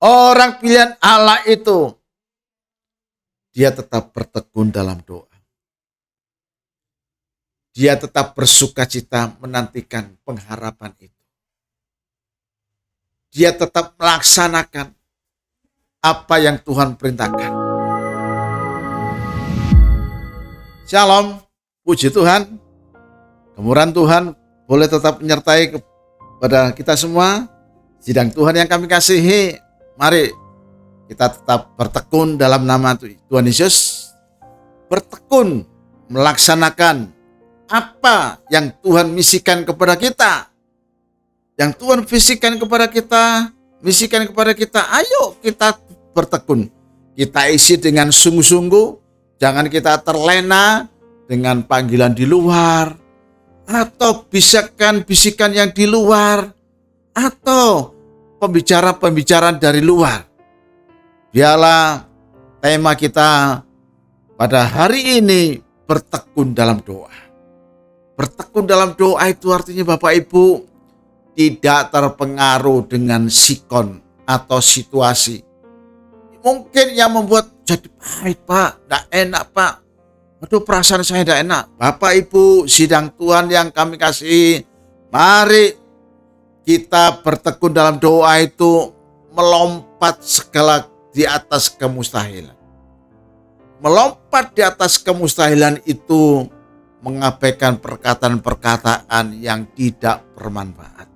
Orang pilihan Allah itu, dia tetap bertekun dalam doa. Dia tetap bersukacita menantikan pengharapan itu. Dia tetap melaksanakan apa yang Tuhan perintahkan. Shalom, puji Tuhan. Kemurahan Tuhan boleh tetap menyertai kepada kita semua. Sidang Tuhan yang kami kasihi, mari kita tetap bertekun dalam nama Tuhan Yesus. Bertekun melaksanakan apa yang Tuhan misikan kepada kita. Yang Tuhan misikan kepada kita, ayo kita bertekun. Kita isi dengan sungguh-sungguh, jangan kita terlena dengan panggilan di luar, atau bisikan yang di luar, atau pembicaraan dari luar. Biarlah tema kita pada hari ini bertekun dalam doa. Bertekun dalam doa itu artinya Bapak Ibu tidak terpengaruh dengan sikon atau situasi. Mungkin yang membuat jadi pahit Pak, tidak enak Pak. Aduh perasaan saya tidak enak. Bapak Ibu sidang Tuhan yang kami kasih, mari kita bertekun dalam doa itu melompat segala di atas kemustahilan. Melompat di atas kemustahilan itu mengabaikan perkataan-perkataan yang tidak bermanfaat.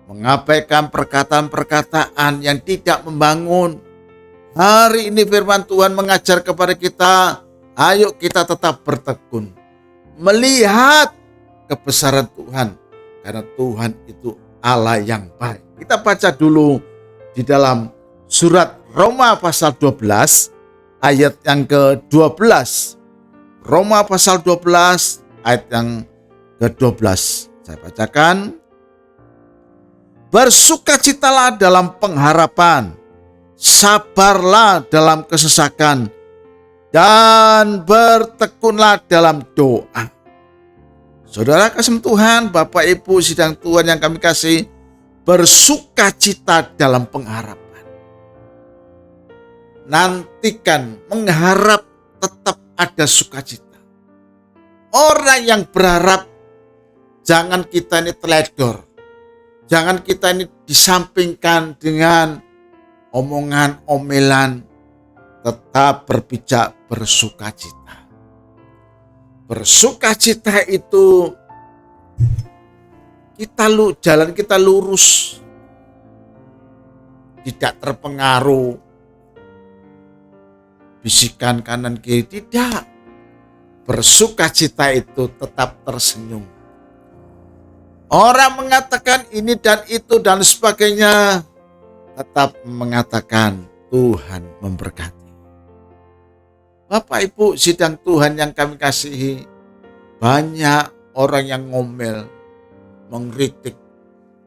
Mengabaikan perkataan-perkataan yang tidak membangun. Hari ini firman Tuhan mengajar kepada kita, ayo kita tetap bertekun. Melihat kebesaran Tuhan. Karena Tuhan itu Allah yang baik. Kita baca dulu di dalam surat Roma pasal 12 ayat yang ke-12. Roma pasal 12 ayat yang ke-12. Saya bacakan. Bersukacitalah dalam pengharapan, sabarlah dalam kesesakan, dan bertekunlah dalam doa. Saudara kasih Tuhan, Bapak Ibu sidang Tuhan yang kami kasih, bersukacita dalam pengharapan. Nantikan, mengharap tetap ada sukacita. Orang yang berharap, jangan kita ini teledor. Jangan kita ini disampingkan dengan omongan, omelan. Tetap berpijak bersukacita. Bersukacita itu jalan kita lurus. Tidak terpengaruh bisikan kanan kiri, tidak. Bersukacita itu tetap tersenyum. Orang mengatakan ini dan itu dan sebagainya, tetap mengatakan Tuhan memberkati. Bapak Ibu sidang Tuhan yang kami kasihi, banyak orang yang ngomel, mengkritik.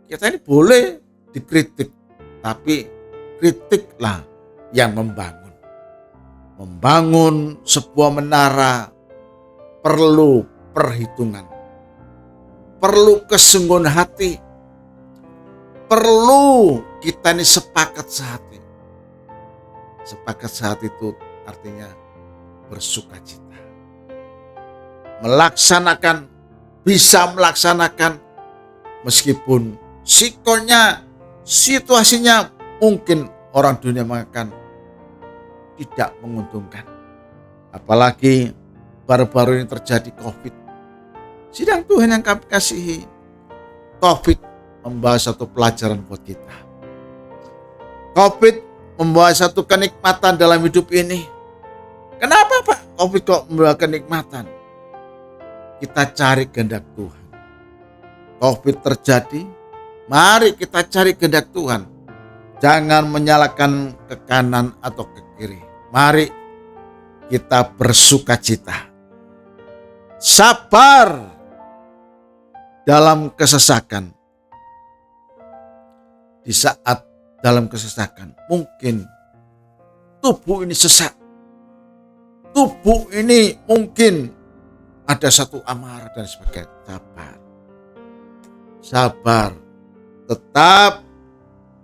Kita ini boleh dikritik, tapi kritiklah yang membangun. Membangun sebuah menara perlu perhitungan, perlu kesungguhan hati, perlu kita ini sepakat sehati. Sepakat sehati itu artinya bersukacita. Bisa melaksanakan meskipun sikonnya, situasinya mungkin orang dunia mengatakan tidak menguntungkan. Apalagi baru-baru ini terjadi COVID. Sidang Tuhan yang kami kasihi, COVID membawa satu pelajaran buat kita. COVID membawa satu kenikmatan dalam hidup ini. Kenapa Pak COVID kok membawa kenikmatan? Kita cari kehendak Tuhan. COVID terjadi, mari kita cari kehendak Tuhan. Jangan menyalahkan ke kanan atau ke kiri. Mari kita bersukacita. Sabar dalam kesesakan. Di saat dalam kesesakan, mungkin tubuh ini sesak. Tubuh ini mungkin ada satu amarah dan sebagainya. Sabar. Tetap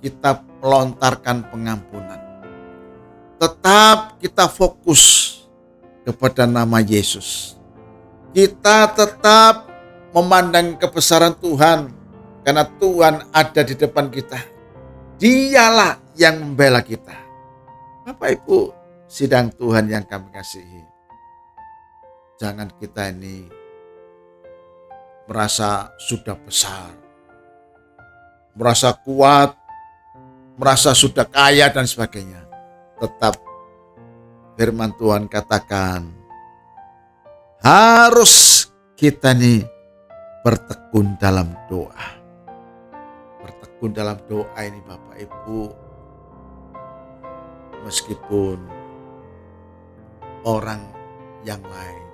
kita melontarkan pengampunan. Tetap kita fokus kepada nama Yesus. Kita tetap memandang kebesaran Tuhan, karena Tuhan ada di depan kita. Dialah yang membela kita. Bapak Ibu sidang Tuhan yang kami kasihi, jangan kita ini merasa sudah besar, merasa kuat, merasa sudah kaya dan sebagainya. Tetap firman Tuhan katakan, harus kita nih bertekun dalam doa. Bertekun dalam doa ini Bapak Ibu, meskipun orang yang lain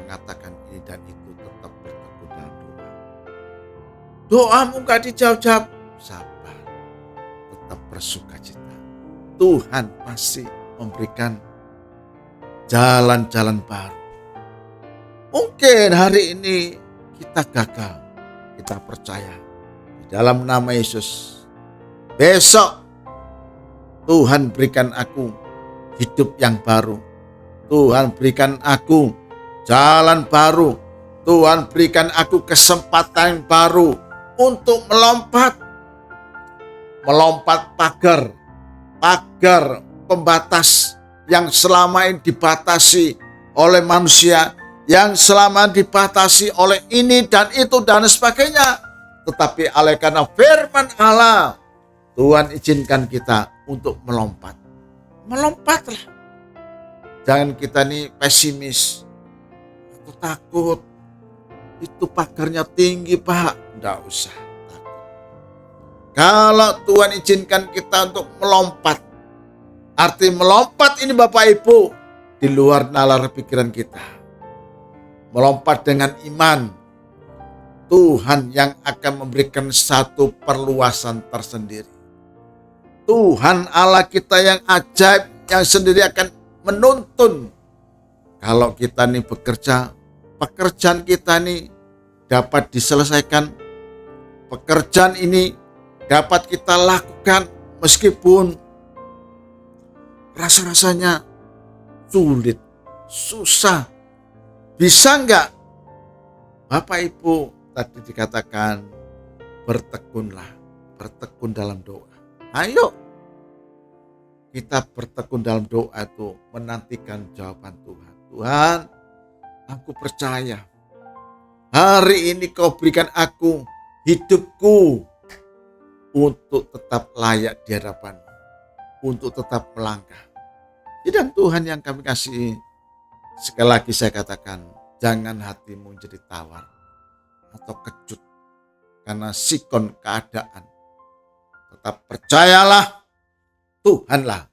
mengatakan ini dan itu, tetap bertekun dalam doa. Doamu gak dijawab, sabar, tetap bersukacita. Tuhan pasti memberikan jalan-jalan baru. Mungkin hari ini kita gagal, kita percaya di dalam nama Yesus. Besok Tuhan berikan aku hidup yang baru. Tuhan berikan aku jalan baru. Tuhan berikan aku kesempatan yang baru untuk melompat pagar pembatas yang selama ini dibatasi oleh manusia, yang selama dibatasi oleh ini dan itu dan sebagainya. Tetapi oleh karena firman Allah, Tuhan izinkan kita untuk melompat. Melompatlah. Jangan kita nih pesimis atau takut. Itu pagarnya tinggi Pak. Tidak usah takut. Kalau Tuhan izinkan kita untuk melompat, arti melompat ini Bapak Ibu di luar nalar pikiran kita. Melompat dengan iman. Tuhan yang akan memberikan satu perluasan tersendiri. Tuhan Allah kita yang ajaib, yang sendiri akan menuntun. Kalau kita nih bekerja, pekerjaan kita nih dapat diselesaikan. Pekerjaan ini dapat kita lakukan meskipun rasa-rasanya sulit, susah. Bisa enggak? Bapak Ibu tadi dikatakan bertekunlah, bertekun dalam doa. Ayo kita bertekun dalam doa itu menantikan jawaban Tuhan. Tuhan, aku percaya hari ini Kau berikan aku hidupku untuk tetap layak di hadapan, untuk tetap melangkah. Dan Tuhan yang kami kasih, sekali lagi saya katakan, jangan hatimu jadi tawar atau kecut karena sikon keadaan. Tetap percayalah, Tuhanlah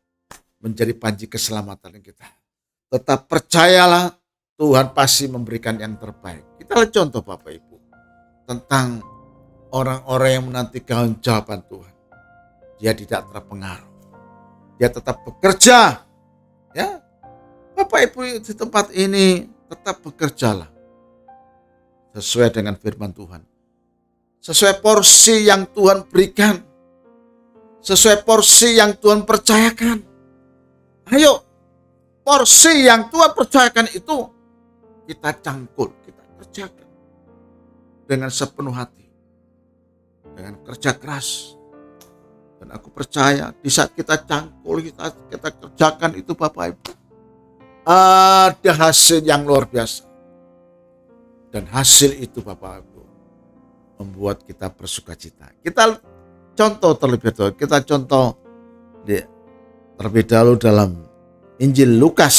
menjadi panji keselamatan kita. Tetap percayalah, Tuhan pasti memberikan yang terbaik. Kita lihat contoh Bapak Ibu tentang orang-orang yang menantikan jawaban Tuhan. Dia tidak terpengaruh. Dia tetap bekerja. Ya, Bapak Ibu di tempat ini tetap bekerjalah sesuai dengan firman Tuhan. Sesuai porsi yang Tuhan berikan. Sesuai porsi yang Tuhan percayakan. Ayo, porsi yang Tuhan percayakan itu kita cangkul, kita kerjakan dengan sepenuh hati, dengan kerja keras. Dan aku percaya di saat kita cangkul, kita kerjakan itu Bapak Ibu, ada hasil yang luar biasa. Dan hasil itu Bapak Ibu membuat kita bersukacita. Kita contoh terlebih dahulu, terlebih dahulu dalam Injil Lukas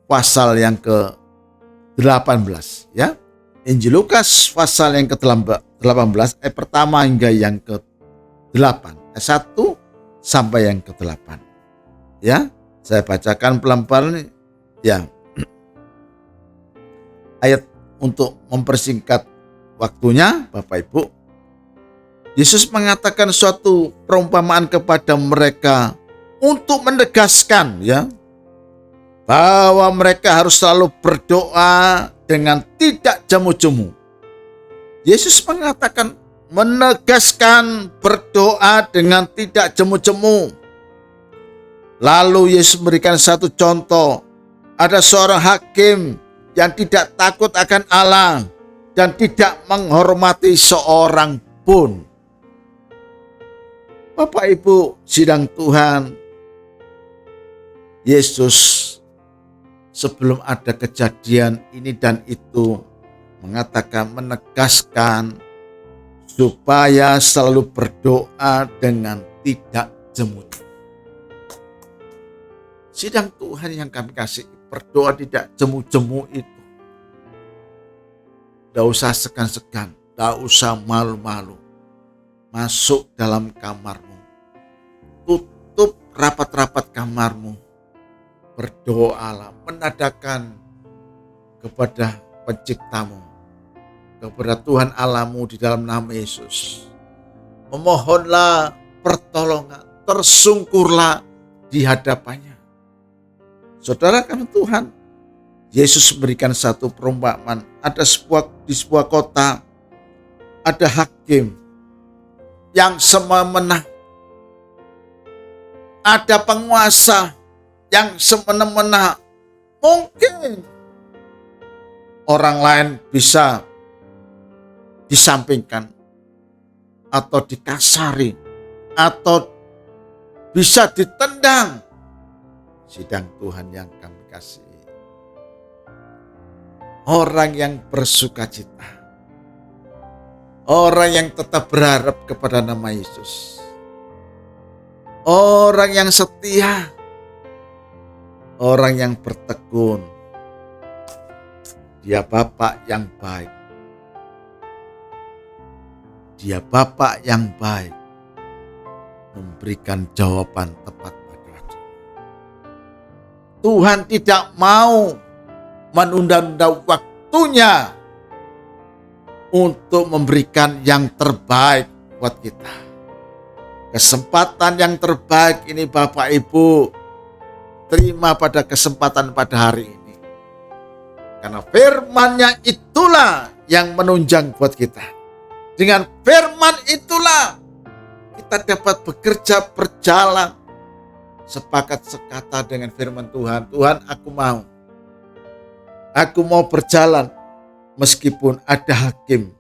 pasal yang ke-18 ya. Injil Lukas pasal yang ke-18 ayat pertama hingga yang ke-8, ayat 1 sampai yang ke-8. Ya, saya bacakan pelan-pelan ya. Ayat untuk mempersingkat waktunya Bapak Ibu. Yesus mengatakan suatu perumpamaan kepada mereka untuk menegaskan ya bahwa mereka harus selalu berdoa dengan tidak jemu-jemu. Yesus mengatakan menegaskan berdoa dengan tidak jemu-jemu. Lalu Yesus memberikan satu contoh. Ada seorang hakim yang tidak takut akan Allah dan tidak menghormati seorang pun. Bapak Ibu sidang Tuhan, Yesus sebelum ada kejadian ini dan itu mengatakan, menegaskan supaya selalu berdoa dengan tidak jemu-jemu. Sidang Tuhan yang kami kasih, berdoa tidak jemu-jemu itu. Tidak usah segan-segan, tidak usah malu-malu. Masuk dalam kamarmu, tutup rapat-rapat kamarmu, berdoalah, menadakan kepada penciptamu, kepada Tuhan Allahmu di dalam nama Yesus. Memohonlah pertolongan, tersungkurlah di hadapannya. Saudara kami Tuhan, Yesus memberikan satu perumpamaan. Ada di sebuah kota, ada hakim yang semena-mena. Ada penguasa yang semena-mena. Mungkin orang lain bisa disampingkan atau dikasari atau bisa ditendang. Sidang Tuhan yang kami kasihi, orang yang bersukacita, orang yang tetap berharap kepada nama Yesus, orang yang setia, orang yang bertekun, dia Bapa yang baik. Dia Bapa yang baik, memberikan jawaban tepat pada waktu. Tuhan tidak mau menunda-nunda waktunya untuk memberikan yang terbaik buat kita. Kesempatan yang terbaik ini Bapak Ibu, terima pada kesempatan pada hari ini. Karena firman-Nya itulah yang menunjang buat kita. Dengan firman itulah kita dapat bekerja, berjalan sepakat sekata dengan firman Tuhan. Tuhan, aku mau berjalan meskipun ada hakim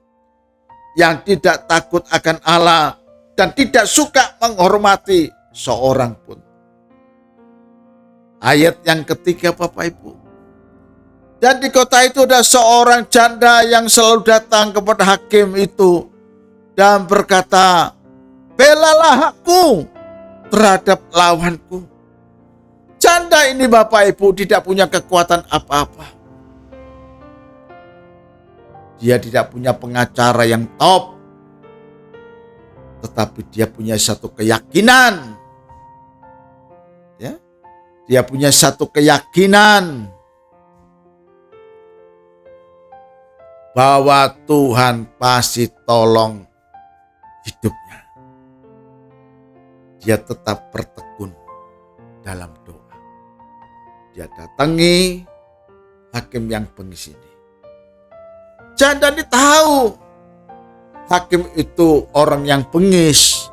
yang tidak takut akan Allah dan tidak suka menghormati seorang pun. Ayat yang ketiga Bapak Ibu. Dan di kota itu ada seorang janda yang selalu datang kepada hakim itu dan berkata, belalah aku terhadap lawanku. Janda ini Bapak Ibu tidak punya kekuatan apa-apa. Dia tidak punya pengacara yang top. Tetapi dia punya satu keyakinan. Ya, dia punya satu keyakinan bahwa Tuhan pasti tolong hidupnya. Dia tetap bertekun dalam doa. Dia datangi hakim yang bengis ini. Janda ini tahu hakim itu orang yang bengis,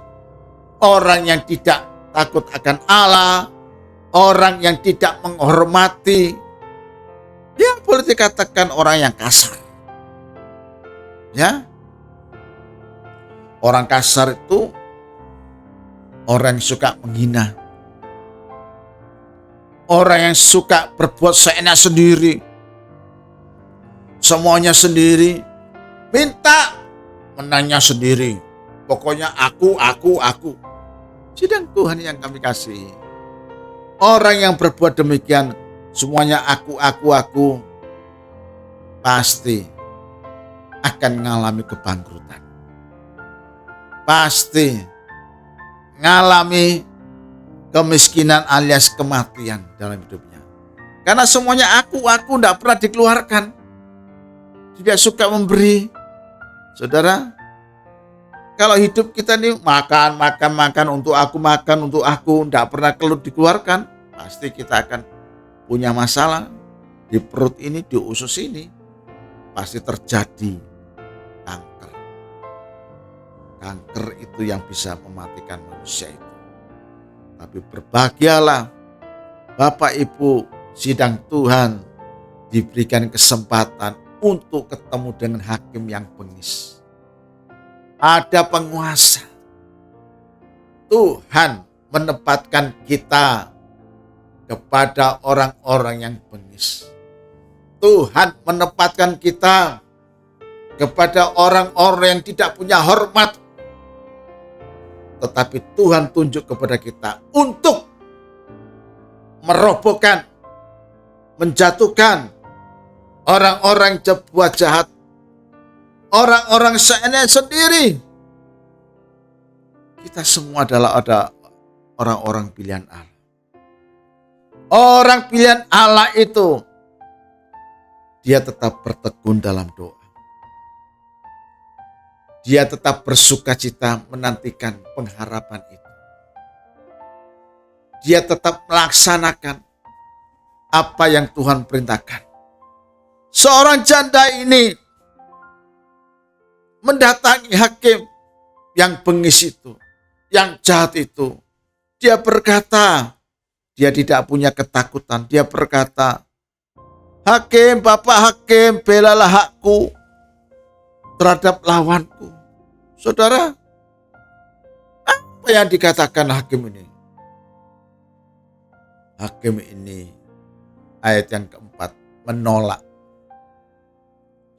orang yang tidak takut akan Allah, orang yang tidak menghormati. Dia boleh dikatakan orang yang kasar. Ya, orang kasar itu orang yang suka menghina, orang yang suka berbuat seenak sendiri, semuanya sendiri, minta menanya sendiri, pokoknya aku. Sidang Tuhan yang kami kasihi, orang yang berbuat demikian, semuanya aku, pasti akan mengalami kebangkrutan. Pasti mengalami kemiskinan alias kematian dalam hidupnya. Karena semuanya aku tidak pernah dikeluarkan. Tidak suka memberi. Saudara, kalau hidup kita ini makan untuk aku, tidak pernah dikeluarkan, pasti kita akan punya masalah di perut ini, di usus ini. Pasti terjadi kanker. kanker itu yang bisa mematikan manusia itu. Tapi berbahagialah Bapak Ibu sidang Tuhan diberikan kesempatan untuk ketemu dengan hakim yang bengis. Ada penguasa. Tuhan menempatkan kita kepada orang-orang yang bengis. Tuhan menempatkan kita kepada orang-orang yang tidak punya hormat. Tetapi Tuhan tunjuk kepada kita untuk merobohkan, menjatuhkan orang-orang berbuat jahat, orang-orang seenak sendiri. Kita semua adalah orang-orang pilihan Allah. Orang pilihan Allah itu, dia tetap bertekun dalam doa. Dia tetap bersukacita menantikan pengharapan itu. Dia tetap melaksanakan apa yang Tuhan perintahkan. Seorang janda ini mendatangi hakim yang bengis itu, yang jahat itu. Dia berkata, dia tidak punya ketakutan. Dia berkata, hakim, Bapak hakim, belalah hakku terhadap lawanku. Saudara, apa yang dikatakan hakim ini? Hakim ini, ayat yang keempat, menolak.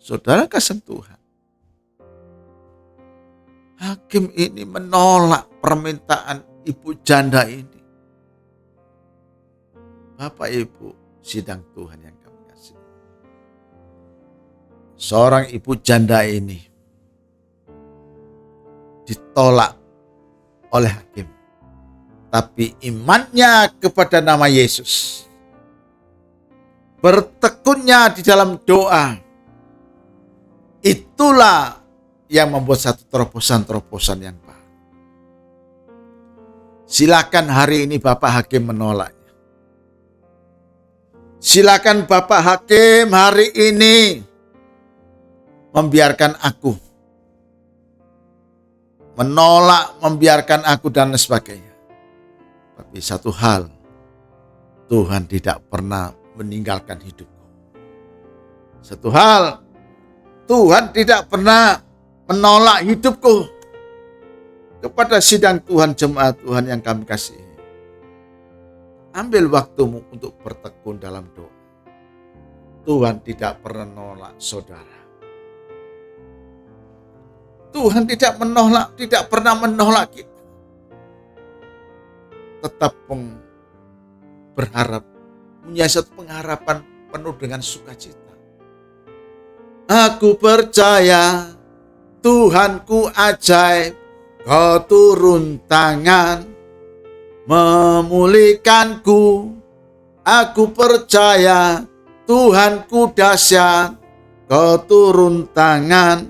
Saudara kasih Tuhan. Hakim ini menolak permintaan ibu janda ini. Bapak Ibu sidang Tuhan yang kami kasih. Seorang ibu janda ini ditolak oleh hakim. Tapi imannya kepada nama Yesus, bertekunnya di dalam doa, itulah yang membuat satu terobosan-terobosan yang baru. Silakan hari ini Bapak Hakim menolaknya. Silakan Bapak Hakim hari ini membiarkan aku, menolak, membiarkan aku dan sebagainya. Tapi satu hal, Tuhan tidak pernah meninggalkan hidupku. Satu hal, Tuhan tidak pernah menolak hidupku. Kepada sidang Tuhan, jemaat Tuhan yang kami kasihi, ambil waktumu untuk bertekun dalam doa. Tuhan tidak pernah menolak saudara. Tuhan tidak pernah menolak kita. Tetap berharap, punya satu pengharapan penuh dengan sukacita. Aku percaya Tuhanku ajaib, Kau turun tangan memulihkanku. Aku percaya Tuhanku dahsyat, Kau turun tangan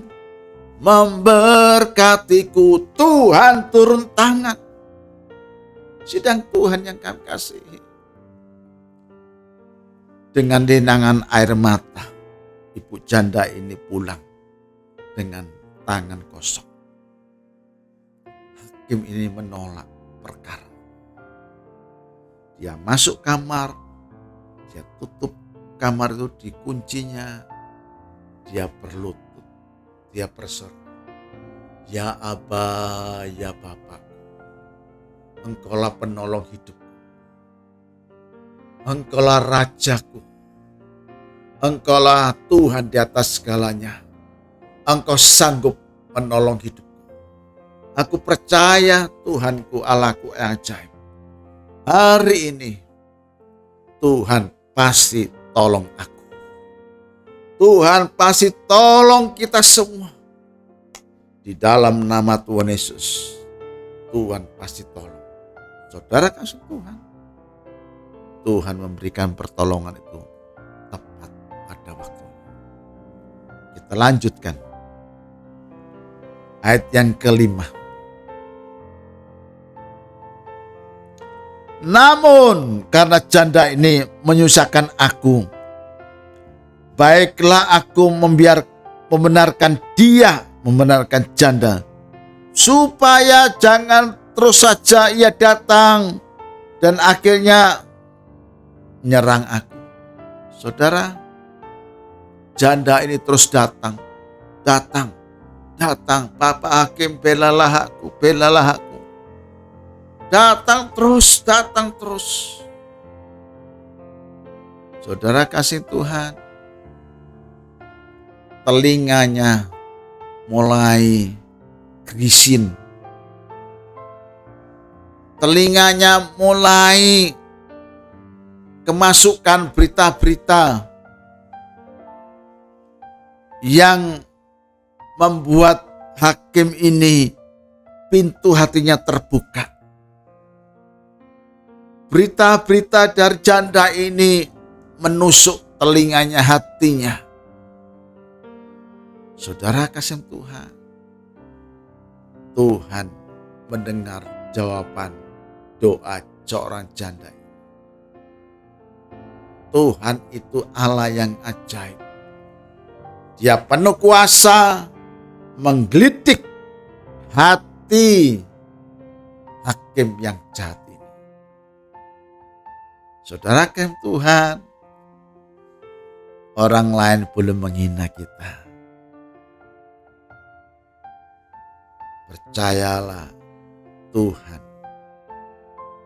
memberkatiku. Tuhan turun tangan. Sidang Tuhan yang kami kasihi, dengan denangan air mata, ibu janda ini pulang dengan tangan kosong. Hakim ini menolak perkara. Dia masuk kamar, dia tutup kamar itu, dikuncinya, dia berlutut, dia berseru, ya Aba, ya Bapa, Engkaulah penolong hidupku, Engkaulah Rajaku, Engkaulah Tuhan di atas segalanya. Engkau sanggup menolong hidupku. Aku percaya Tuhanku, Allahku yang ajaib. Hari ini Tuhan pasti tolong aku. Tuhan pasti tolong kita semua. Di dalam nama Tuhan Yesus, Tuhan pasti tolong. Saudara kasih Tuhan, Tuhan memberikan pertolongan itu tepat pada waktunya. Kita lanjutkan ayat yang kelima. Namun karena janda ini menyusahkan aku, baiklah aku membenarkan janda supaya jangan terus saja ia datang dan akhirnya menyerang aku. Saudara, janda ini terus datang. Bapak hakim, belalah aku. Datang terus. Saudara kasih Tuhan, telinganya mulai gerisin. Telinganya mulai kemasukan berita-berita yang membuat hakim ini pintu hatinya terbuka. Berita-berita dari janda ini menusuk telinganya, hatinya. Saudara kasih Tuhan, Tuhan mendengar jawaban doa seorang janda. Tuhan itu Allah yang ajaib. Dia penuh kuasa menggelitik hati hakim yang jahat ini. Saudara kasih Tuhan, orang lain belum menghina kita. Percayalah, Tuhan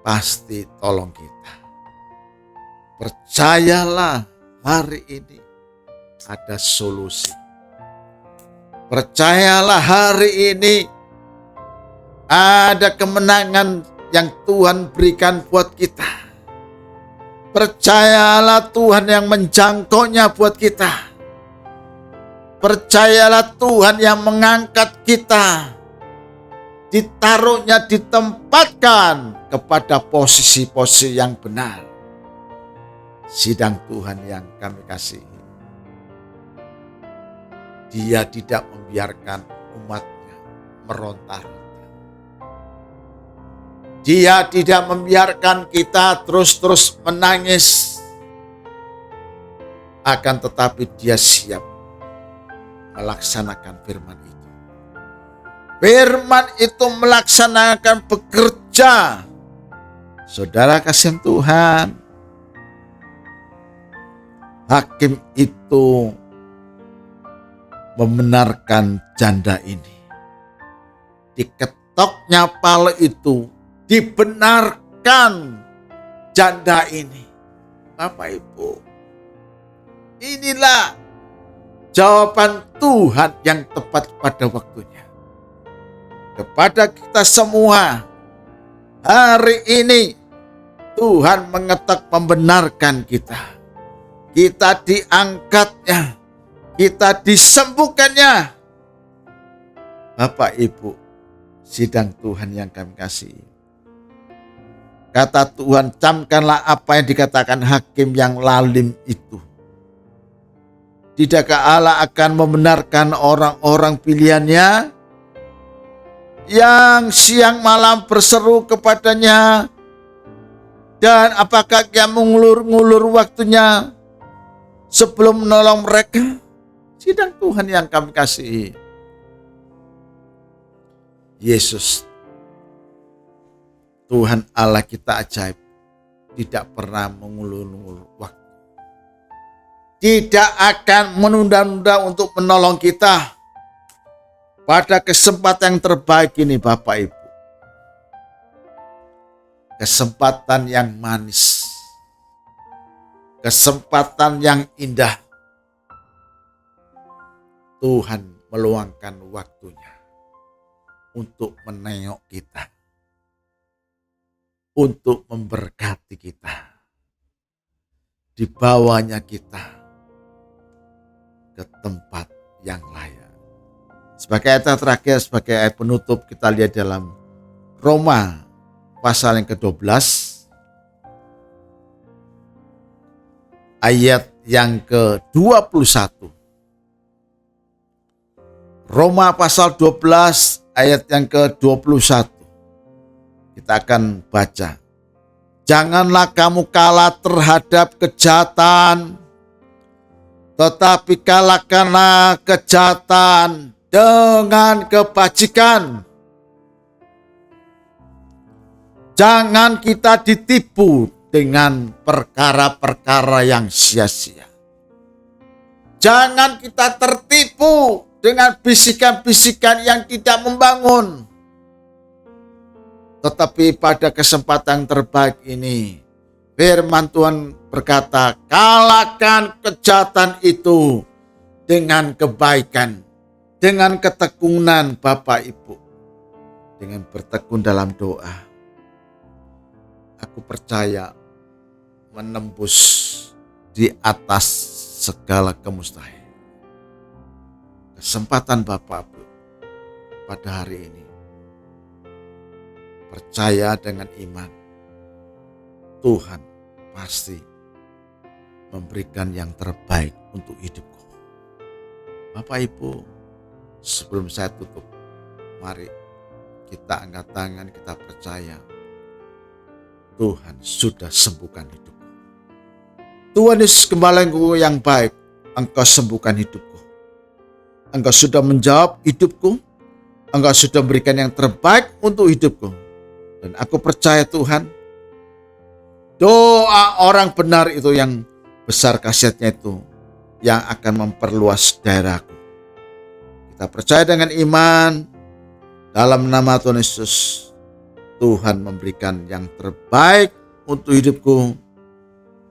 pasti tolong kita. Percayalah, hari ini ada solusi. Percayalah, hari ini ada kemenangan yang Tuhan berikan buat kita. Percayalah, Tuhan yang menjangkaunya buat kita. Percayalah, Tuhan yang mengangkat kita, ditaruhnya, ditempatkan kepada posisi-posisi yang benar. Sidang Tuhan yang kami kasihi, Dia tidak membiarkan umatnya meronta-ronta. Dia tidak membiarkan kita terus-terus menangis. Akan tetapi Dia siap melaksanakan firman itu. Firman itu melaksanakan bekerja. Saudara kasih Tuhan, hakim itu membenarkan janda ini. Diketoknya pala itu, dibenarkan janda ini. Bapak Ibu, inilah jawaban Tuhan yang tepat pada waktunya. Kepada kita semua, hari ini Tuhan mengetok membenarkan kita. Kita diangkatnya, kita disembuhkannya. Bapak Ibu, sidang Tuhan yang kami kasihi, kata Tuhan, camkanlah apa yang dikatakan hakim yang lalim itu. Tidakkah Allah akan membenarkan orang-orang pilihannya yang siang malam berseru kepadanya, dan apakah Dia mengulur-ngulur waktunya sebelum menolong mereka? Sidang Tuhan yang kami kasihi, Yesus, Tuhan Allah kita ajaib, tidak pernah mengulur-ngulur waktu. Tidak akan menunda-nunda untuk menolong kita pada kesempatan yang terbaik ini, Bapak Ibu. Kesempatan yang manis, kesempatan yang indah. Tuhan meluangkan waktunya untuk menengok kita, untuk memberkati kita, dibawanya kita ke tempat yang layak. Sebagai ayat terakhir, sebagai ayat penutup, kita lihat dalam Roma pasal yang ke-12, ayat yang ke-21. Roma pasal 12 ayat yang ke-21. Kita akan baca. Janganlah kamu kalah terhadap kejahatan, tetapi kalahkanlah kejahatan dengan kebajikan. Jangan kita ditipu dengan perkara-perkara yang sia-sia. Jangan kita tertipu dengan bisikan-bisikan yang tidak membangun. Tetapi pada kesempatan terbaik ini, firman Tuhan berkata, kalahkan kejahatan itu dengan kebaikan, dengan ketekunan Bapak Ibu, dengan bertekun dalam doa. Aku percaya menembus di atas segala kemustahil. Kesempatan Bapak Ibu pada hari ini, percaya dengan iman, Tuhan pasti memberikan yang terbaik untuk hidupku. Bapak Ibu, sebelum saya tutup, mari kita angkat tangan, kita percaya Tuhan sudah sembuhkan hidupku. Tuhan Yesus Gembalaku yang baik, Engkau sembuhkan hidupku. Engkau sudah menjawab hidupku. Engkau sudah memberikan yang terbaik untuk hidupku. Dan aku percaya Tuhan, doa orang benar itu yang besar khasiatnya itu, yang akan memperluas daerahku. Kita percaya dengan iman, dalam nama Tuhan Yesus, Tuhan memberikan yang terbaik untuk hidupku,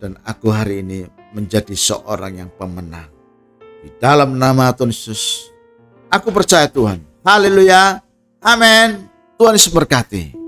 dan aku hari ini menjadi seorang yang pemenang. Di dalam nama Tuhan Yesus, aku percaya Tuhan. Haleluya. Amin. Tuhan Yesus berkati.